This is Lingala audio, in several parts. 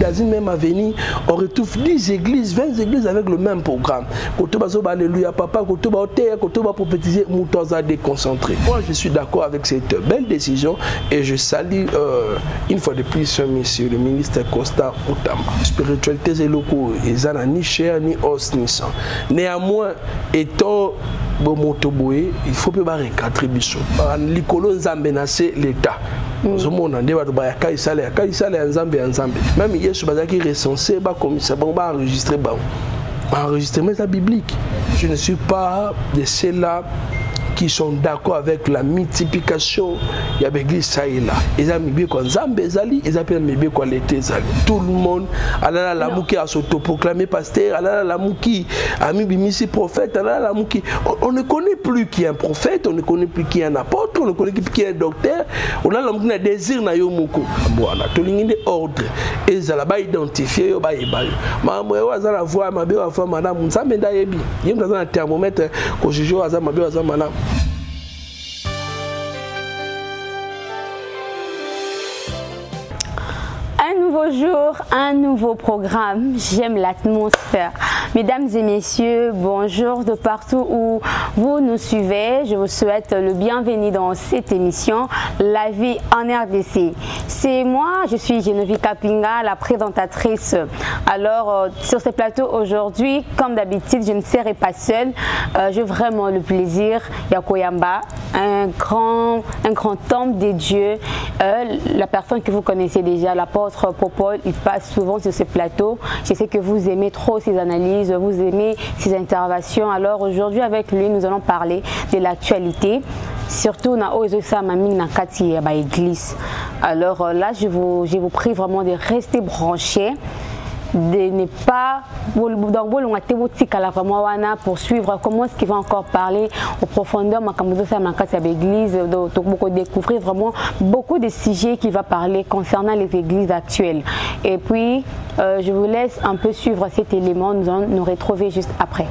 dans une même avenue, on retrouve 10 églises, 20 églises avec le même programme. Alléluia, papa, prophétiser, déconcentré. Moi, je suis d'accord avec cette belle décision et je salue une fois de plus, monsieur le ministre Constant Mutamba. Spiritualité, c'est locaux, ils n'ont ni chair, ni os, ni sang. Néanmoins, étant il faut que les contributions. Les colons ont menacé l'État. Même Yesu qui recensé, enregistré, enregistrement biblique. Je ne suis pas de ceux-là qui sont d'accord avec la multiplication de l'église ça et là. Ils ont mis quoi Nzambe Zali, ils ont mis quoi l'été Zali. Tout le monde, Allah la mouki a s'autoproclamé pasteur, Allah la mouki a mis bimisi prophète, Allah la mouki. On ne connaît plus qui est un prophète, on ne connaît plus qui est un apôtre, on ne connaît plus qui est un docteur. On a la désir na yo moko. Voilà, tout le monde ordre. Et ça là-bas identifié yo ba yebayo. Mamwe wazana voix mabe wa femme madame Nzambe ndayebi. Yem dans un thermomètre ko juge wazana mabe wazana madame. Un nouveau jour, un nouveau programme. J'aime l'atmosphère. Mesdames et messieurs, bonjour de partout où vous nous suivez. Je vous souhaite le bienvenu dans cette émission La vie en RDC. C'est moi, je suis Geneviève Kapinga, la présentatrice. Alors, sur ce plateau aujourd'hui, comme d'habitude, je ne serai pas seule. J'ai vraiment le plaisir, Yakoyamba, un grand homme de Dieu, la personne que vous connaissez déjà, l'apôtre Popol, il passe souvent sur ce plateau. Je sais que vous aimez trop ses analyses, vous aimez ses interventions. Alors aujourd'hui avec lui, nous allons parler de l'actualité. Surtout na église. Alors là, je vous prie vraiment de rester branchés, de ne pas poursuivre comment est-ce qu'il va encore parler au profondeur l'église, découvrir vraiment beaucoup de sujets qu'il va parler concernant les églises actuelles. Et puis je vous laisse un peu suivre cet élément, nous allons nous retrouver juste après.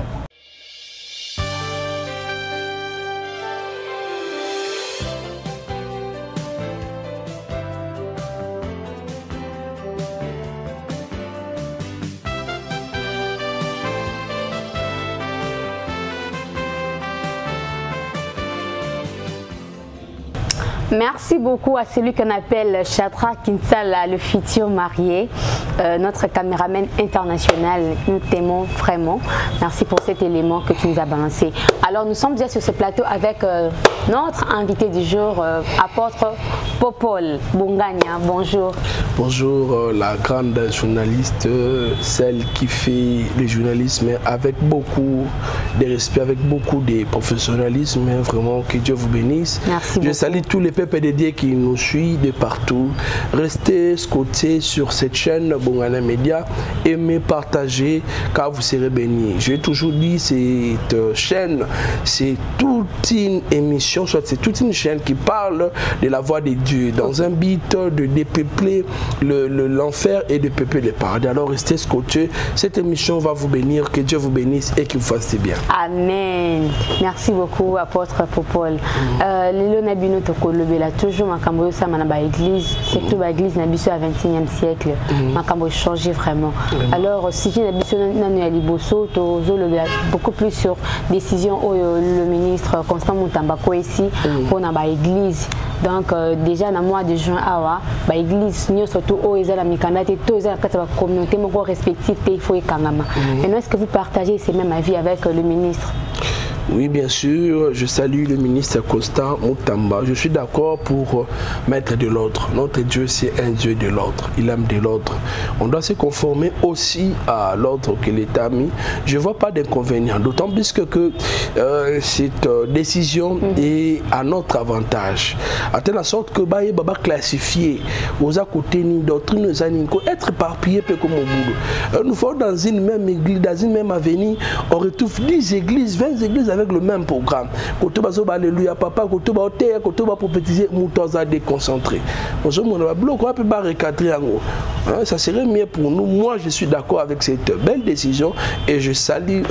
Merci beaucoup à celui qu'on appelle Chatra Kinsala, le futur marié, notre caméraman international. Nous t'aimons vraiment. Merci pour cet élément que tu nous as balancé. Alors nous sommes déjà sur ce plateau avec notre invité du jour, apôtre Popol Bongania. Bonjour. Bonjour, la grande journaliste, celle qui fait le journalisme avec beaucoup de respect, avec beaucoup de professionnalisme. Vraiment, que Dieu vous bénisse. Merci beaucoup. Je salue tous les peuples de Dieu qui nous suivent de partout. Restez scotchés sur cette chaîne Bongana Media, aimez, partagez, car vous serez bénis. J'ai toujours dit, cette chaîne, c'est toute une émission, soit c'est toute une chaîne qui parle de la voix de Dieu, dans un but de dépeupler l'enfer et de peupler le paradis. Alors restez scotchés, cette émission va vous bénir, que Dieu vous bénisse et qu'il vous fasse bien. Amen. Merci beaucoup, apôtre Popol. Lelo nabino tokolobela toujours makambo ça manaba église, surtout l'église nabiso à 21e siècle. Makambo changer vraiment. Alors si j'ai nabiso nanu ya liboso tozolobela beaucoup plus sur décision le ministre Constant Mutamba ici pour na ba église. Donc déjà dans le mois de juin awa ba église nous surtout ils la mikanda te tous la communauté moko respective il faut ekangama. Et est-ce que vous partagez ces mêmes avis avec le ministre? Oui, bien sûr, je salue le ministre Constant Mutamba. Je suis d'accord pour mettre de l'ordre. Notre Dieu, c'est un Dieu de l'ordre. Il aime de l'ordre. On doit se conformer aussi à l'ordre que l'État a mis. Je ne vois pas d'inconvénient, d'autant plus que cette décision est à notre avantage. À telle sorte que Baba classifié aux côtés ni doctrine, être éparpillé comme au bout. Nous sommes dans une même église, dans une même avenue, on retrouve 10 églises, 20 églises avec le même programme. Côté bazo alléluia papa, côté ba terre, côté ba prophétiser, moutoza déconcentré. Bonjour mon bloc, on peut pas recadrer en haut. Ça serait mieux pour nous. Moi, je suis d'accord avec cette belle décision et je salue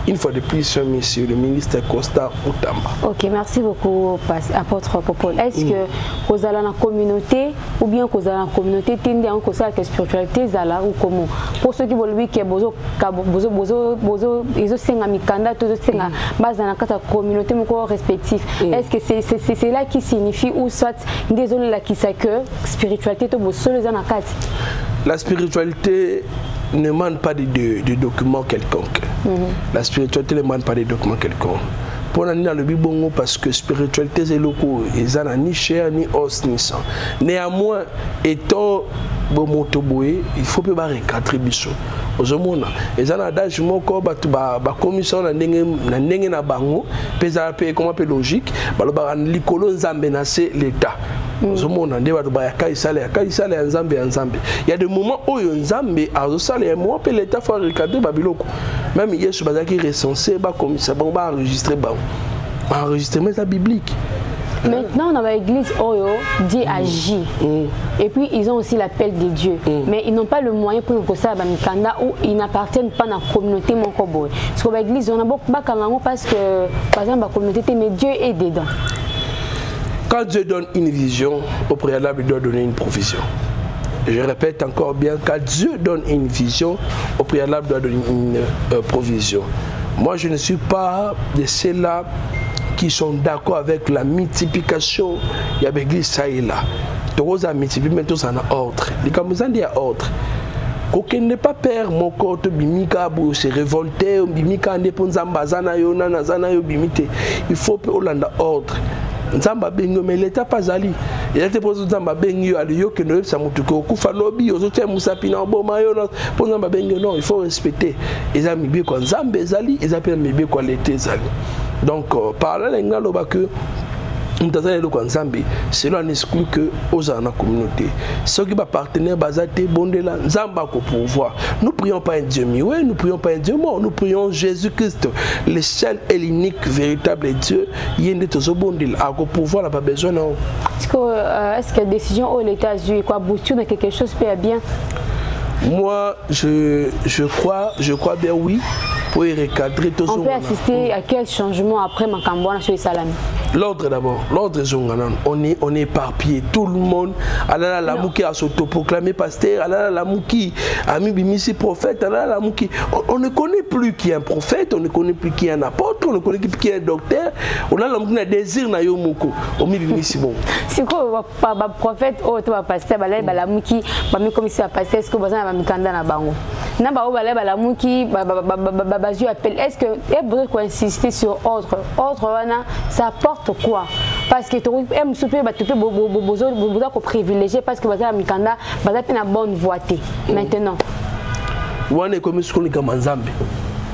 une fois de plus monsieur le ministre Costa Outamba. Ok, merci beaucoup apôtre Popol. Est-ce que vous allez dans la communauté ou bien vous allez dans la communauté tendez à que spiritualité zala ou comment? Pour ceux qui veulent lui que bozo ils ont cinq mikanda tous cinq base dans la communauté respectif. Est-ce que c'est là qui signifie ou soit désolé là qui sait que spiritualité to bozo les en la spiritualité ne demande pas de documents quelconques. La spiritualité ne demande pas de documents quelconques. Pour nous, le bibongo parce que spiritualité c'est loco, ils n'ont ni chair ni os ni sang. Néanmoins, étant bon motoboé, il faut pas recadrer biso. Ozomona, ils ont adage moko ba commission na ndenge na bango, pesa pe comment pe logique, ba lo ba likolo nzambe na c'est l'état. Ozomona nde ba ba ya kaisale ya nzambe ya nzambe. Il y a des moments où nzambe azosala ya moi pe l'état faut recadrer ba biloko. Même Yesu bazaki recensé ba commission ba enregistrer ba. Enregistrement c'est biblique. Maintenant, dans l'église, Dieu agit. Et puis, ils ont aussi l'appel de Dieu. Mais ils n'ont pas le moyen pour que ça ou ils n'appartiennent pas à la communauté. Parce que l'église, on a beaucoup de parce que, par exemple, la communauté, mais Dieu est dedans. Quand Dieu donne une vision, au préalable, il doit donner une provision. Je répète encore bien, quand Dieu donne une vision, au préalable, il doit donner une provision. Moi, je ne suis pas de ceux-là qui sont d'accord avec la multiplication, il y a l'église ça et là. Tous les multipliés, mais tous en ordre. Les Camerounais disent ordre. Qu'aucun n'est pas père, mon corps, bimika, se révolter, bimika, ndéponzamba, zana yo, nana, zana yo, bimite. Il faut que Hollande ordre. Nzamba bengo, mais l'État pas ali. Il a été posé Nzamba bengo, aliyo que ne ça mutuko, kufa lobby, aux autres musapina, bon mayo, pour Nzamba bengo, non, il faut respecter. Ils ont mis bien quoi Nzamba zali, ils appellent mis bien quoi l'été zali. Donc, par là, les gens que cela n'exclut que aux la communauté. Ceux qui sont partenaires basés bondela Nzamba ko pouvoir. Nous prions pas un Dieu mieux, nous prions pas un Dieu mort, nous prions Jésus-Christ, le seul et l'unique véritable Dieu. Yende tozo bondela a ko pouvoir n'a pas besoin non. Est-ce que la décision au l'État joué quoi bouture de quelque chose peut bien? Moi, je crois bien oui. Pour y recadrer tout ça. On peut assister à quel changement après Makambouana sur les salami? L'ordre d'abord, l'ordre zonganan, on est éparpillé, tout le monde, alala la mouki a s'autoproclamé pasteur, alala la mouki a mis bimisi prophète, alala la mouki, on ne connaît plus qui est un prophète, on ne connaît plus qui est un apôtre, on ne connaît plus qui est un docteur, on a le désir na yo moko, on met bimisi bon. C'est quoi le prophète, oh toi pasteur, la mouki, bami comme si à pasteur, est-ce que vous avez un candidat na bango? Na ba la mouki, Bazu appelle. Est-ce que il y a besoin d'insister sur ordre? Ordre, ça apporte quoi? Parce que tu aimes souper, tu peux privilégier parce que vous avez une bonne voie. Maintenant. On est comme ce qu'on est comme Nzambe.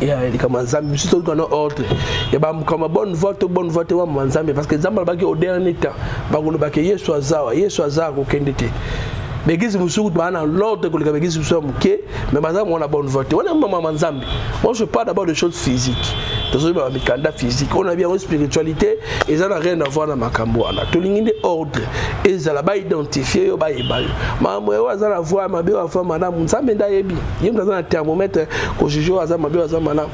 Et comme Nzambe, surtout qu'on a ordre. Et bah comme bonne vote, on Nzambe parce que Nzambe va au dernier temps. Bah on va que Yesu azawa aucun détail. L'église Moussou doit avoir l'ordre que l'église Moussou mouké, mais maintenant on a bonne volonté. On a maman Nzambe. Moi je parle d'abord de choses physiques. Physique. On a bien une spiritualité et ça n'a rien à voir avec Makambouana. Tout le monde est ordre. Et ça l'a identifié. Maman, on a voir ma belle femme, madame, Nzambe d'ailleurs. Il y a un thermomètre que je joue à ma belle femme, madame.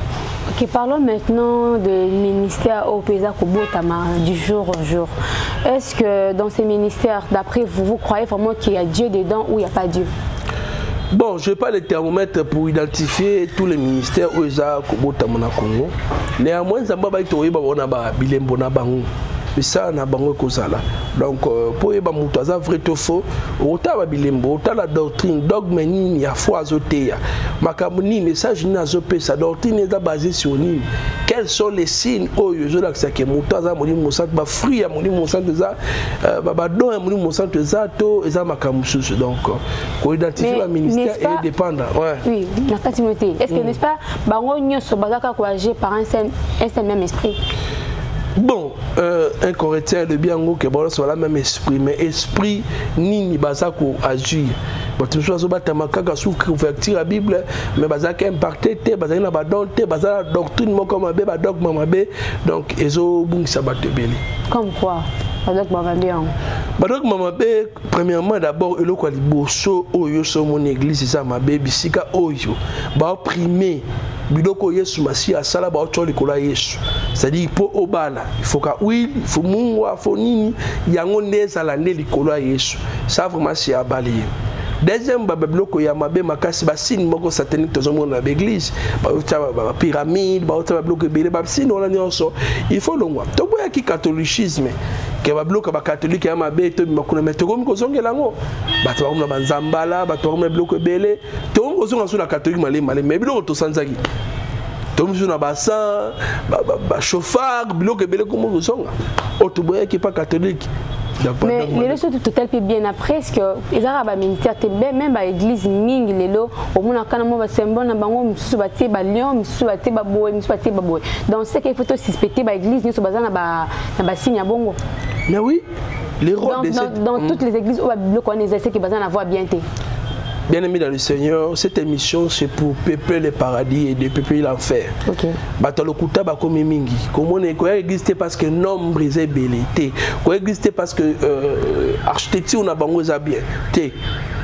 Ok, parlons maintenant du ministère au pays du jour au jour. Est-ce que dans ces ministères, d'après vous, vous croyez vraiment qu'il y a Dieu dedans ou il n'y a pas Dieu? Bon, je n'ai pas le thermomètre pour identifier tous les ministères où il y a Congo. Néanmoins, il y a bilembo na bango. Mais ça na bango kozala. Donc pour yeba mutu aza vrai to faux, ota ba bilembo, ota la doctrine, dogme nini ya foi azoteya. Makambo nini message ni azope sa doctrine est basée sur nini. Quels sont les signes oyo zo la que mutu aza moni mosante ba fruit ya moni mosante za ba don ya moni mosante za to eza makambo susu. Donc ko identifier le ministère et dépendre. Ouais. Oui, na Timothée. Est-ce que n'est-ce pas bango nyoso bazaka ko agir par un seul même esprit? Bon, un Corinthien de bien que bon soit la même esprit, mais esprit ni bazako agir. Bon, tu sois battre makaka sous couverture la Bible, mais bazaka impacté te, bazaka na badon te, bazaka doctrine mo comme ba dogme mabe, donc ezo bung sabatte beli. Comme quoi? Badok mama bien. Badok mama be premièrement d'abord eloko liboso oyo so mon église ça mabe bisika oyo ba primer biloko Yesu masi asala ba otcho likola Yesu. C'est-à-dire pour obala, il faut ka oui, il faut mungwa, faut nini yango ndezala ne likola Yesu. Ça vraiment c'est à balayer. Deuxième biloko ya mabe makasi ba signe moko satanique tozomo na l'église, ba pyramide, ba biloko belé ba signe on a nyonso. Il faut longwa. To boya ki catholicisme ke ba biloko ba catholique ya mabe to makuna meto comme ko zongela ngo. Ba to ba nzambala, ba to ba biloko belé, to ngo zonga sur la catholique malé mais biloko to sanzaki. To msu na bassin, ba chauffard, biloko belé comme ko zonga. O to boya ki pas catholique. Mais les leçons tout tel bien après parce que les arabes militaires même à l'église ming les lo au moins quand on va symbole na bango msubaté ba lion msubaté ba boy msubaté ba boy donc c'est qu'il faut suspecter ba église ni so bazana ba signe ya bongo. Mais oui, les rôles dans toutes les églises où la Bible connaît c'est que bazana voit bien té. Bien aimé dans le Seigneur, cette émission c'est pour peupler le paradis et de peupler l'enfer. OK. Batalokuta ba komi mingi. Comment on est existé parce que nombre est belité. Quoi existé parce que architecture na bango za bien. Té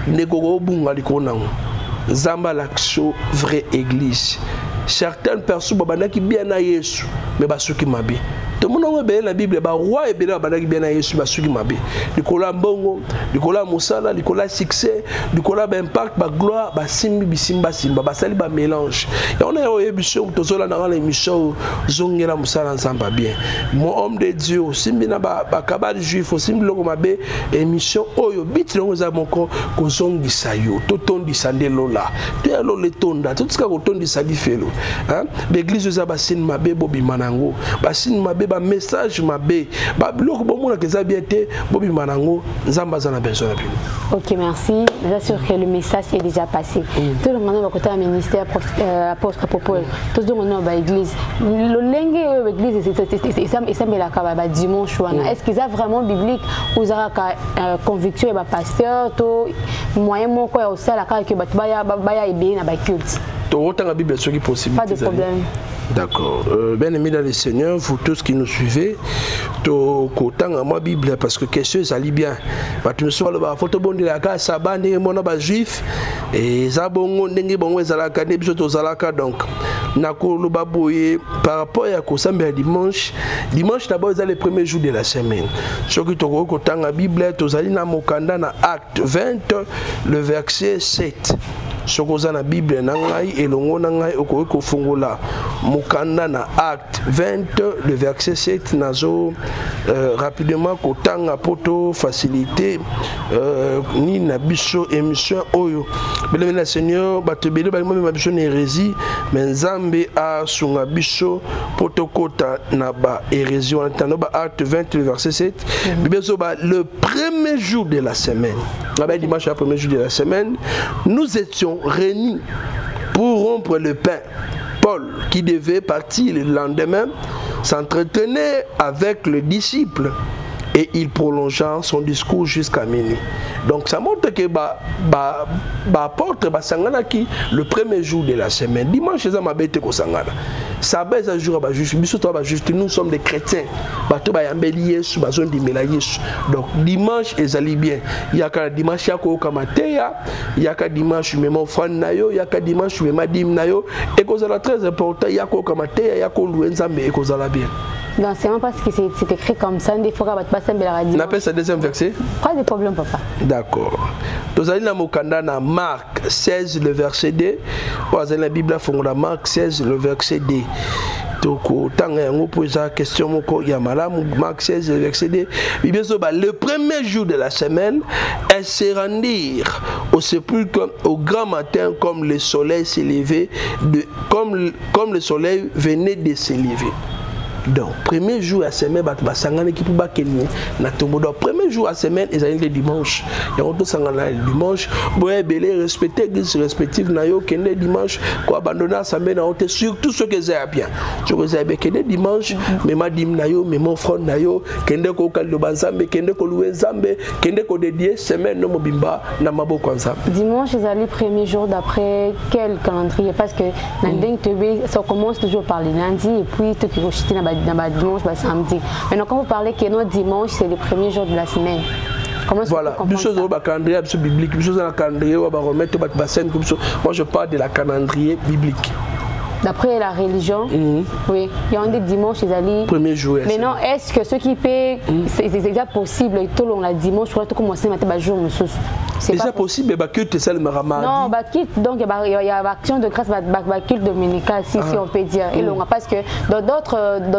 nekoko bunga likona. Zamba l'action vraie église. Certaines personnes babana bien na Yesu mais basuki mabe. Tout le monde a la Bible, le roi est bien à Jésus, Nicolas Bongo, Nicolas Moussala, Nicolas Succès, Nicolas Impact, gloire, Simbi, Simba, Simba, Sali, mélange. Et on a une émission, tous les émissions, Zongela Moussala ensemble bien. Mon homme de Dieu, Simbi, Kabal juif, Simbi, Logomabe, émission, Oyo, Bit, Longozamoko, Kozongi Sayo, Toton di Sandelola, tu as le tonda, tout ce qu'on dit ça dit fait. L'église de Zabassine Mabe, Bobby Manango, Bassine Mabe. Ba message mabe ba biloko bomona keza bien té bobi manango nzamba za na besoin na. OK, merci. Bien sûr que le message est déjà passé. Tout le monde va côté ministère apôtre Popol. Tout le monde va église. Le lengue église c'est la ba dimanche wana. Est-ce qu'ils a vraiment biblique ou za conviction ba pasteur to moyen moko ya osala ka ke baya ebe na ba culte. To autant la Bible ce qui possible. Pas de problème. D'accord. Bien aimés dans le Seigneur, vous tous qui nous suivez, to kotan à ma Bible parce que question ça lit bien. Parce que nous sommes là, photo bon de la casa, sabane, mon aba juif et zabongo ndenge bongo ezalaka ne biso to zalaka donc nakolo baboye par rapport à kosamba dimanche. Dimanche d'abord c'est le premier jour de la semaine. Ce qui to kotan à Bible to zali na mokanda na acte 20 le verset 7. Sokoza na Bible na ngai elongo na ngai okoki kofungola mukanda na acte 20 le verset 7 nazo rapidement kotanga poto facilité ni na biso émission oyo bele na Seigneur batebele ba même biso na hérésie mais nzambe a sunga biso poto kota na ba hérésie on entend ba acte 20 le verset 7 bibezo ba le premier jour de la semaine la dimanche le premier jour de la semaine nous étions réunis pour rompre le pain. Paul, qui devait partir le lendemain, s'entretenait avec le disciple et il prolongea son discours jusqu'à minuit. Donc ça montre que apôtre basangana qui le premier jour de la semaine, dimanche ça m'a bête ko sangana. Ça baisse un jour ba juste, nous sommes des chrétiens. Bato ba yambeli Yesu bazon dimela Yesu. Donc dimanche ezali bien. Il y a ka dimanche ya ko kamateya, il y a ka dimanche même offrande nayo, il y a ka dimanche même dim nayo et kozala très important, il y a ko kamateya, il y a ko louenzambe et kozala bien. Non, c'est vraiment parce que c'est écrit comme ça, des fois, on va passer à la radio. On appelle ça deuxième verset? Pas de problème, papa. D'accord. Nous allons dans Mokanda, dans Marc 16, le verset 2. Nous allons la Bible, dans Marc 16, le verset 2. Donc, tant que vous avez question, Marc 16, le verset 2. Le premier jour de la semaine, elles se rendirent au sépulcre au grand matin, comme le soleil s'est levé, comme le soleil venait de se lever. Donc, premier jour à semaine, bah sangane qui peut pas kenye na tombo. Donc, premier jour à semaine, ils allaient le dimanche. Et on doit sangane le dimanche. Boye belé respecter l'église respective na yo kende dimanche. Quoi abandonner à semaine na honte surtout ceux qui sont bien. Je vous ai kende dimanche, mais ma dim na yo, mais mon frère na yo, kende ko kaldo banzambe, kende ko louer zambe, kende ko dédier semaine no mobimba na maboko ensemble. Dimanche, ils allaient premier jour d'après quel calendrier? Parce que ça commence toujours par le lundi et puis tout qui va dans dimanche, samedi. Maintenant, quand vous parlez que notre dimanche, c'est le premier jour de la semaine. Comment voilà, des choses au calendrier biblique, des choses dans le calendrier où on va remettre au bassin comme ça. Moi, je parle de la calendrier biblique. D'après la religion, oui, il y a un des dimanches, ils allaient. Premier jour. Maintenant, est-ce que ceux qui paient, c'est déjà possible, tout le long la dimanche, pour commencer à mettre le jour, c'est déjà possible, mais culte c'est le marama. Non, donc il y a action de grâce, culte dominical, si on peut dire. Et parce que dans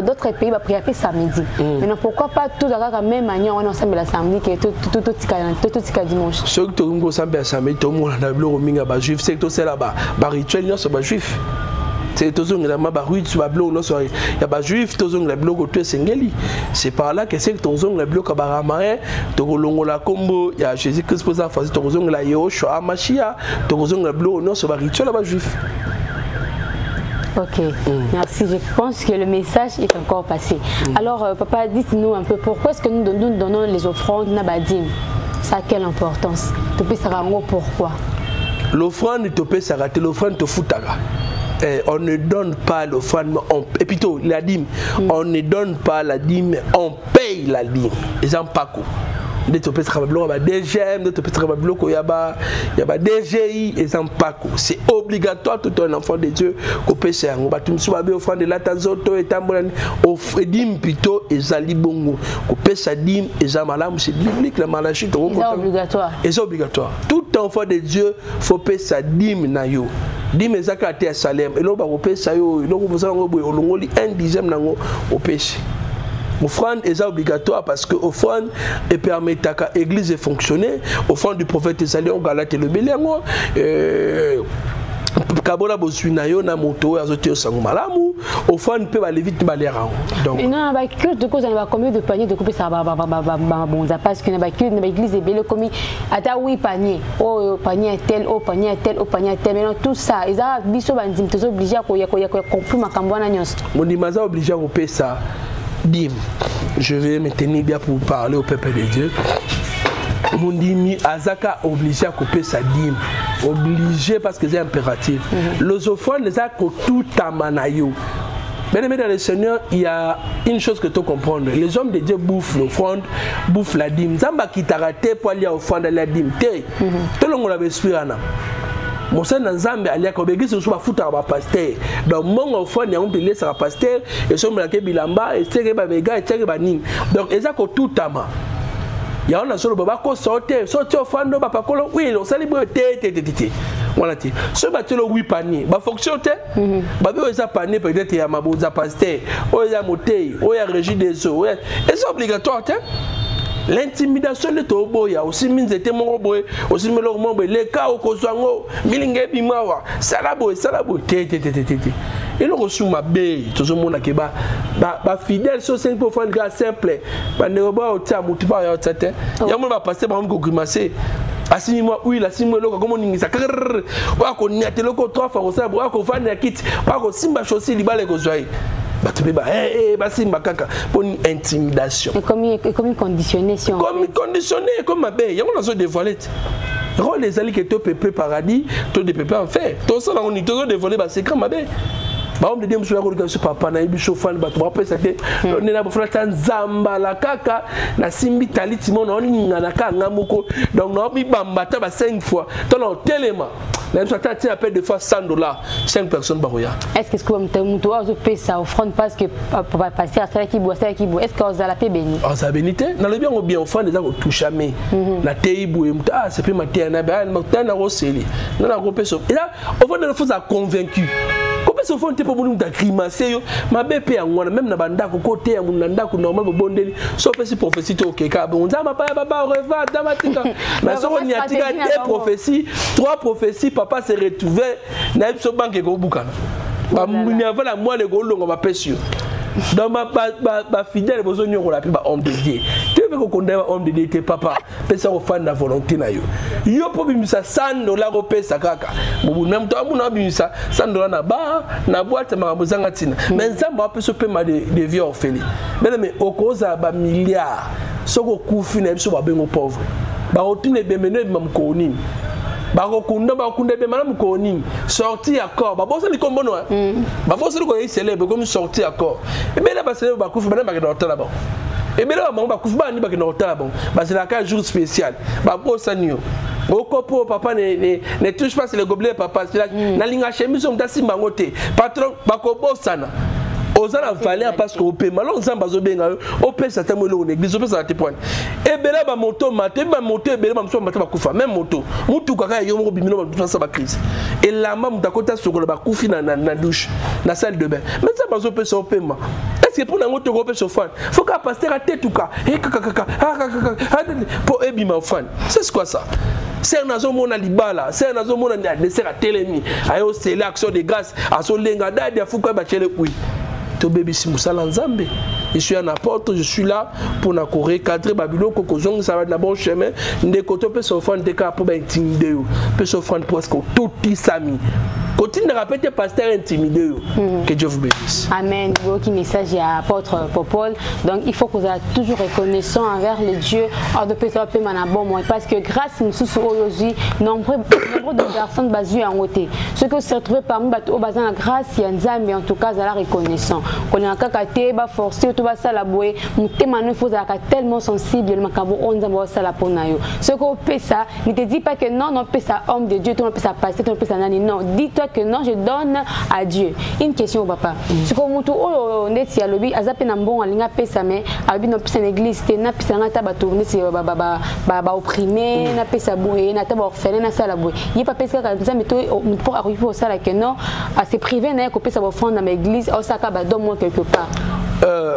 d'autres pays, il y a samedi. Maintenant, pourquoi pas tout à la même manière, on est ensemble la samedi, que tout dimanche. Ceux qui sont ensemble la samedi, tout le monde a le juif, c'est que c'est là-bas, rituel, c'est juif. C'est tout le monde juif, c'est par là que c'est que tout le bloc baramain, tout le monde la combo, il y a Jésus-Christ pour ça, tout le monde la Yoshua Machia, tout le monde le bloc non c'est rituel là-bas juif. Ok, merci. Je pense que le message est encore passé. Alors, papa, dites-nous un peu pourquoi est-ce que nous donnons les offrandes Nabadim? Ça a quelle importance? Pourquoi? L'offrande te peut s'arrêter, l'offrande te fout. On ne donne pas l'offrande, et plutôt la dîme. On ne donne pas la dîme, on paye la dîme. Les gens pas quoi. C'est obligatoire tout un enfant de Dieu qu'on peut faire. On va tout me offrande de la tanzoto et tambourine. Offre dîme plutôt et zalibongo. Qu'on peut sa dîme et zamalam. C'est biblique la malachite. C'est obligatoire. C'est obligatoire. Tout enfant de Dieu faut payer sa dîme na yo. Dîme est zakate à Salem. Et là on va payer ça yo. Donc vous allez on un dixième nango au péché. L'offrande est obligatoire parce que l'offrande permet à l'église de fonctionner. L'offrande du prophète Esaïe, on galate le béliango. Kabola bosuinayo na moto azote sango malamu. Offrande peut aller vite baléran. Donc. Non, bah que de cause on va combien de paniers de couper ça bon ça parce que na que l'église est belle comme ata oui panier. Oh panier tel, oh panier tel, oh panier tel. Mais non tout ça, ils a biso bandim tous obligé à compris makambo na nyos. Mon dimaza obligé à couper ça. Dim, je vais me tenir bien pour parler au peuple de Dieu. Mon dimi Azaka obligé à couper sa dîme. Obligé parce que c'est impératif. Les offrandes, les actes tout à manayo. Bien aimé dans le Seigneur, il y a une chose que tu comprends. Les hommes de Dieu bouffent l'offrande, bouffent la dîme. Zamba qui t'a raté pour aller à l'offrande de la dîme. Tout le monde avait esprit. Mon sein d'ensemble, il y a des gens qui sont foutus à pasteur. Donc, mon enfant, il y a un peu de pasteur, et son blagué bilamba, et c'est que les et banin. Donc, ils ont tout à ma. Il y a un seul baba qui sortir au fond de papa, oui, on s'allie té. Voilà, ce bateau le oui panier, bah fonctionne, bah bien ça panier peut-être il y a ma bonne pasteur, il y a moté, il y a régie des eaux, et c'est obligatoire, l'intimidation de Tobo, il y a aussi minzete moroboy, aussi melormoboy, les cas au Kosango, Milingue Bimawa, Salabo, té. Et le reçu ma baie, tout le monde qui ba fidèle sur 5% grâce simple, bah ne pas au tia moutiba ya tete. Il y a mon va passer par exemple grimacer. Assimi-moi oui, assimi-moi là comme on dit ça. Wa ko niate loko 3 fois ça, wa ko fane kit, wa ko simba chosi libale ko zoai. Bah tu peux bah simba kaka pour une intimidation. Et comme conditionné si on comme conditionné comme ma baie, il y a on a so dévoilé. Les alliés qui étaient peuplés paradis, tous des peuplés en fait. Tout ça on est toujours dévoilé bah c'est comme ma baie. Bah on me dit monsieur la regarde sur papa na ibiso fan ba tu rappelles ça que on est là pour faire tanzamba la kaka na simbi taliti mon on ngana ka ngamoko donc on bi bamba ta ba 5 fois ton téléma même ça t'a appelé de fois $100 5 personnes baroya. Est-ce que comme tu as payé ça offrande parce que pour passer à ça qui boit est-ce que vous allez payer béni ah ça bénité dans le bien on bien offrande déjà on touche jamais na teibu ah c'est plus matin na ba na roseli na repé so et là on va de faut ça convaincu. Comment se font pour nous grimacer ma bébé à moi même na banda côté à mon ndako normal bo bondeli so fait prophétie OK ka bon za ma papa revoir damatika na so on y a tika des prophéties 3 prophéties papa s'est retrouvé na so banque ko bukana ba muni avant la moi le golongo ma pesio dans ma fidèle besoin de nous appeler homme de Dieu. Tu veux qu'on condamne homme de Dieu tes papa, personne au fan de la volonté na yo. Yo pour bimisa $100 au pesa kaka. Bon même toi mon bimisa $100 na bar na boîte ma bozanga tina. Mais ça m'a peu paiement de vieux orphelins. Mais au cause ba milliards. Soko kufi na biso ba bengo pauvre. Ba rotine bemene mam koni. Bakokunda be madame koni sorti accord babosa ni kombono babosa ko célèbre comme sorti accord et bien là ba célèbre ba kufu ba na ba là-bas et bien là ba kufu ba ni ba là-bas ba c'est la jour spécial ba bosa nio okopo papa ne touche pas le gobelet papa na linga chemise on tasi mangote patron bakobosa na Ozana valeur parce que au paiement l'ensemble bazobenga au pèse ça tellement l'on église au pèse ça te point et bela ba moto maté ba moto bela ba mso maté ba kufa même moto mutu kaka yo mo bimino ba ça ba crise et la mam takota sokolo ba kufi na douche na salle de bain mais ça bazo pèse au paiement est-ce que pour na moto ko pèse au fan faut ka pasteur à tête tout cas et kaka pour ebima fan c'est quoi ça c'est un azomona libala c'est un azomona dessert à télémi ayo c'est l'action de grâce à son lenga dadi afuka ba chele oui. Je suis un apôtre, je suis là pour recadrer Babylone, ça va être le bon chemin. Des côtés, peut s'offrir des cas pour intimider, peut s'offrir presque tout sami. Continue de répéter, pasteur intimidé. Que Dieu vous bénisse. Amen. Qui message à apôtre Popol. Donc il faut que vous soyez toujours reconnaissant envers les dieux. Parce que grâce nous sommes aujourd'hui, nombreux de personnes basées en côté. Ce que vous se retrouvez parmi au bassin la grâce, il y a un mais en tout cas, vous allez reconnaissant. Qu'on est en cas de forcer, tout va ça la bouée. Mon thème il faut tellement sensible, le macabo on va ça la ponayo. Ce que vous faites ça, ne te dis pas que non, on peut ça homme de Dieu, on peut ça passer, on peut ça nani. Non, dis-toi que non, je donne à Dieu. Une question, papa. Ce que vous on est si à l'objet, à zappé n'ambon, à l'inga pesa mais à l'objet n'a pas l'église, n'a pas un tabac tourné, c'est baba opprimé, n'a pas sa bouée, n'a pas orphelin, n'a pas la bouée. Il n'y a pas pesé comme ça, mais pour arriver au salaire que non, à se priver, n'a pas sa offrande dans l'église, au sac à donne-moi quelque part.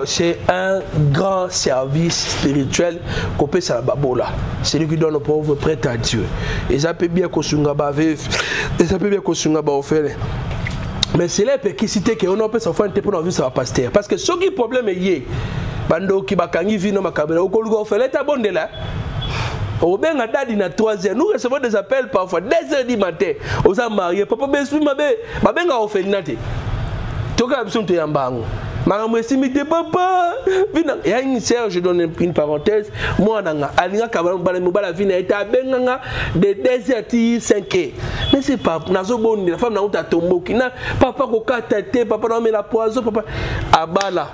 C'est un grand service spirituel qu'on peut faire babola. C'est lui qui donne aux pauvres prêts à Dieu. Et ça peut bien qu'on soit bavé, et ça peut bien qu'on soit offert. Mais c'est là qui cite que on peut s'offrir pour nous ça va pasteur. Parce que ce qui problème est lié. Bando qui bakangi vino makabela au kolugo offert l'état bon de là. Au bien à dadi na 3h, nous recevons des appels parfois 2h du matin. Aux a marié, papa besu mabe, babenga offert nate. Toka absent te yambango. Maman estimité papa vina il y a une sœur je donne une parenthèse moi nanga alinga kabala mbala mbala vina eta benganga de 2h 5h mais c'est pas nazo boni la femme na uta tomboki na papa ko kata te papa na la poison papa abala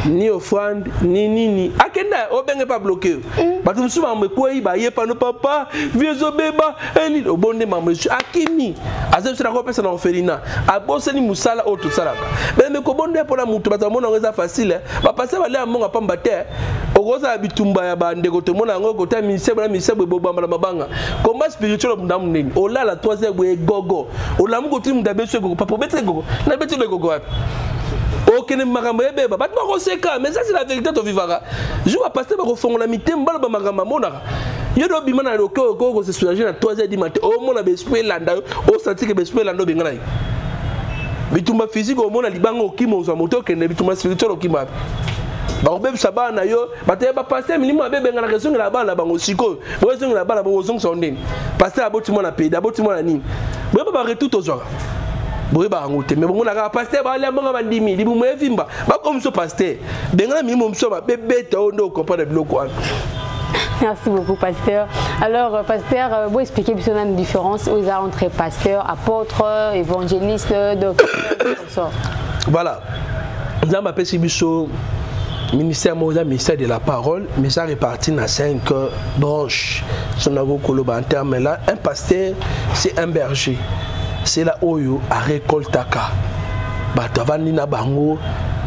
ni offrande ni akenda obenge pas bloqué parce que souvent me quoi ba yepa no papa vieux obeba eli obonde maman akimi azo sera ko pesa na orphelinat aboseni musala auto salaka mais ko bonde pour la mutu ba mona ngeza facile ba passer ba le amonga pamba te okoza bitumba ya bande ko to mona ngo ko ta ministère bobamba la mabanga combat spirituel ndamu nini ola la 3e boye gogo ola mu ko timu da beso gogo papa bete gogo na bete le gogo ok ne makambo ebeba bat ba koseka mais ça c'est la vérité to vivara je vais passer ba ko fongola mitemba ba makambo monaka yedo bimana le ko se soulager na 3h du matin au mona bespe landa au senti que bespe landa bengana bitumba physique au mona libango okimo zo moto ke ne bitumba spirituel okima ba ko bebisa bana yo bataye ba passer minimum bebenga na raison la bana bango siko raison la bana bango zongo sondeni passer aboti mona pe aboti mona nini bo ba retour to zo boye ba ngote mais bon na pasteur ba le mbanga bandimi libu mwevimba ba comme ce pasteur benga minimum so ba bebeta ondo comprendre biloko an. Merci beaucoup pasteur. Alors pasteur, vous expliquez bien la différence entre pasteur, apôtre, évangéliste, docteur. Voilà. Nous avons appelé ce ministère de la parole, mais ça répartit dans 5 branches. Si on a en termes là, un pasteur c'est un berger. C'est là où il a récolté ka. Batavani na bango.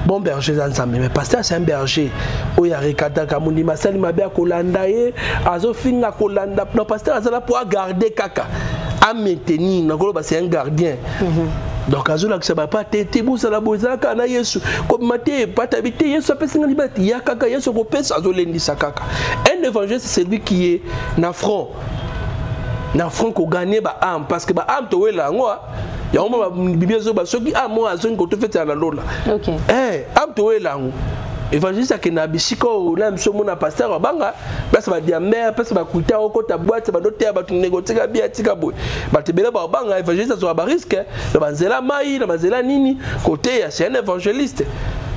Bon berger ensemble, mais pasteur c'est un berger. Où il a récolté ka. Mundi masali mabia kolanda ye. Azo finga kolanda. Non pasteur azala pour garder kaka. À maintenir. Nakolo c'est un gardien. Donc azo la que ça va pas tété bousa la boza kana yesu. Comme maté pas t'habiter yesu pèse na libati ya kaka yesu ko pèse azo lendi sakaka. Un évangéliste c'est celui qui est na front. Na front ko gagner ba âme parce que ba âme to wela ngwa Il y a un moment Bible ceux qui a moi azon ko to fait à la lola. OK. Am to elango. Évangéliste qui na bisiko là mso mona pasteur banga parce ba dia mère parce ba kuita ko ta boîte ba doter ba tu négocier ka bien tika boy ba te bela ba banga évangéliste so ba risque na banzela mai na banzela nini côté ya c'est un évangéliste.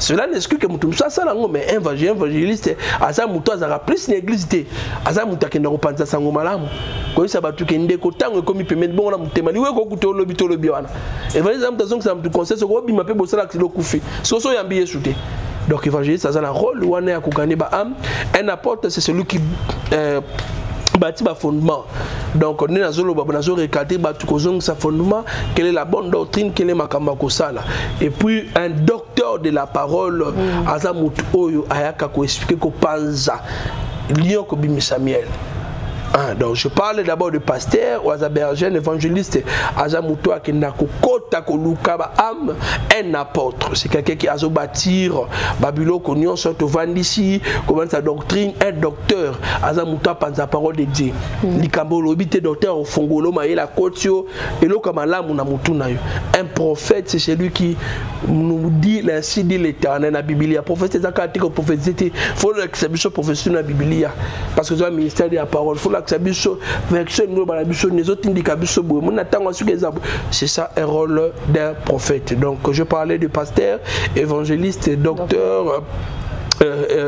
Cela n'exclut que mutum ça ça lango mais évangéliste asa muto azara plus l'église té asa muta ke ndako panza sango malamu ko isa batu ke ndeko tango ko mi pemeli bongo na mutema liwe ko kuto lobi wana évangéliste muta zongo ça mutu conseil so ko bima pe bosala kilo kufi so so yambi yesuté. Donc évangéliste ça a un rôle où on est à gagner un apôtre c'est celui qui bâtit le fondement. Donc on est dans le recadrer sa fondement, quelle est la bonne doctrine, quelle est ma kambakosala. Et puis un docteur de la parole azamut oyo ayaka ko expliquer ko panza lion ko bimi Samuel. Donc je parle d'abord de pasteur ou azabergène évangéliste azamuto akenako kota ko lukaba am un apôtre c'est quelqu'un qui a bâtir Babylone konyon sorte vandisi comment sa doctrine un docteur azamuto panza parole de Dieu likambo lobité docteur au fongolo maela kotio et lo kama lamu na mutu na yo un prophète c'est celui qui nous dit ainsi dit l'Éternel na Biblia prophète c'est ça que prophète faut l'exception prophétie na Biblia parce que c'est un ministère de la parole faut c'est ça un rôle d'un prophète. Donc je parlais de pasteur, évangéliste, docteur,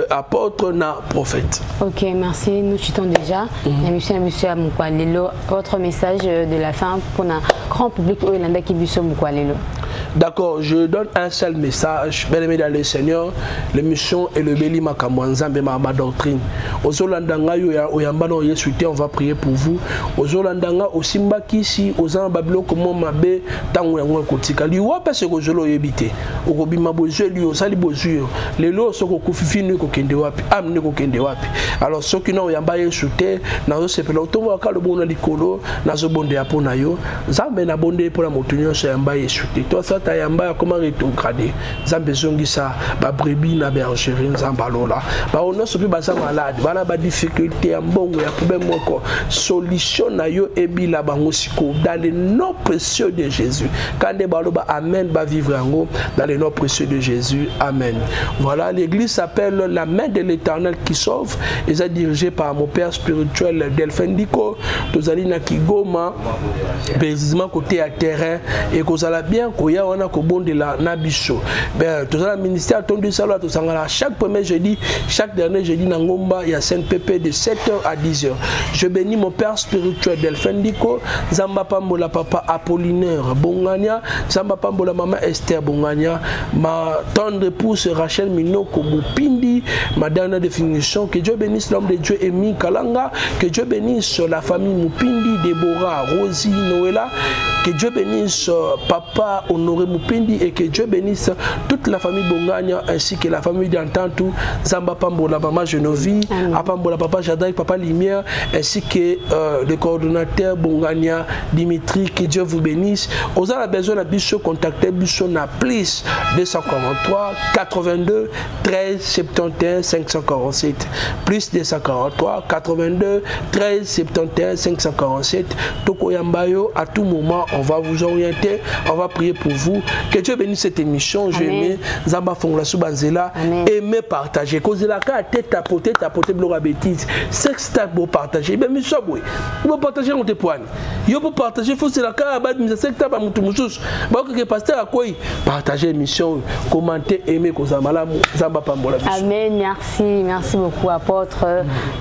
apôtre, prophète. Ok, merci. Nous chutons déjà. Monsieur Mukwalelo, votre message de la fin pour un grand public au Irlanda qui vit sur Mukwalelo. D'accord, je donne un seul message. Bien aimé dans le Seigneur, l'émission est le Béli Makamwanzambe ma doctrine. Aux Olandanga, on va prier pour vous. Aux Olandanga, au Simba Kisi, aux Babylone, comment Mabé, Tango Yango Kotika. Lui, ou pas ce que je l'ai évité. Au Robima Bozo, lui, au Sali Bozo, les lots sont au Kofifi, ne kokende wapi, am ne kokende wapi. Alors, ceux qui n'ont yamba yéchouté, n'a se pelo, tout va le bon alikolo, n'a se bonde à Ponayo, Zambe n'a bondé pour la montagne, c'est yamba yéchouté. Toi, ça, yamba comment rétrograder zambe zongisa ba brebis na bergerie nzambalola ba ono sopi ba malade bana ba difficulté ya mbongo ya problème moko solution na yo ebila bango siko dans le nom précieux de Jésus quand baloba amen ba vivre yango dans le nom précieux de Jésus amen. Voilà, l'église s'appelle la main de l'Éternel qui sauve et est dirigée par mon père spirituel Delphin Diko tozali na Kigoma précisément côté à terrain et kozala bien koya wana ko bon de la nabiso ben tout ça ministère tondu sala to sangala chaque premier jeudi chaque dernier jeudi na ngomba il y a 5 pp de 7h à 10h. Je bénis mon père spirituel Delphin Diko Zamba Pambola papa Apollinaire Bongania Zamba Pambola maman Esther Bongania ma tendre épouse Rachel Minoko Mupindi ma dernière définition que Dieu bénisse l'homme de Dieu Emi Kalanga que Dieu bénisse la famille Mupindi Déborah Rosie Noëlla que Dieu bénisse papa Honoré Mupindi et que Dieu bénisse toute la famille Bongania ainsi que la famille d'Antantou Zamba Pambola maman Genovi Apambola papa Jadaï papa Lumière ainsi que le coordonnateur Bongania Dimitri que Dieu vous bénisse. Vous avez besoin de biso contacter biso na plus 243 82 13 71 547 plus 243 82 13 71 547 Toko Yambayo à tout moment on va vous orienter, on va prier pour vous. Que Dieu bénisse cette émission. Je aimé Zamba Fongla Soubanzela. Aimez partager. Cause la carte tapoter blog à bêtise. Sextac pour partager. Ben, mais ça, oui. Vous pouvez partager on te poigne. Vous pouvez partager. Il faut que la carte à bâtir. Sextac à Moutoumoussous. Bah, que pasteur à quoi? Partager l'émission. Commenter, aimer. Cause Zamba Pambola. Amen. Merci. Merci beaucoup, apôtre.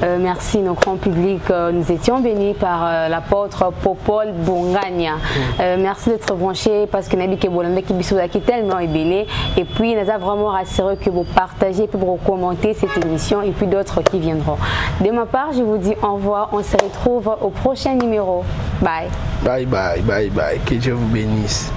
Merci, nos grands publics. Nous étions bénis par l'apôtre Popol Bongania. Merci d'être branché parce que Nabi Kebolanda qui est tellement ébélé et puis nous avons vraiment rassuré que vous partagez puis vous commentez cette émission et puis d'autres qui viendront. De ma part, je vous dis au revoir. On se retrouve au prochain numéro. Bye. Bye bye bye bye. Que Dieu vous bénisse.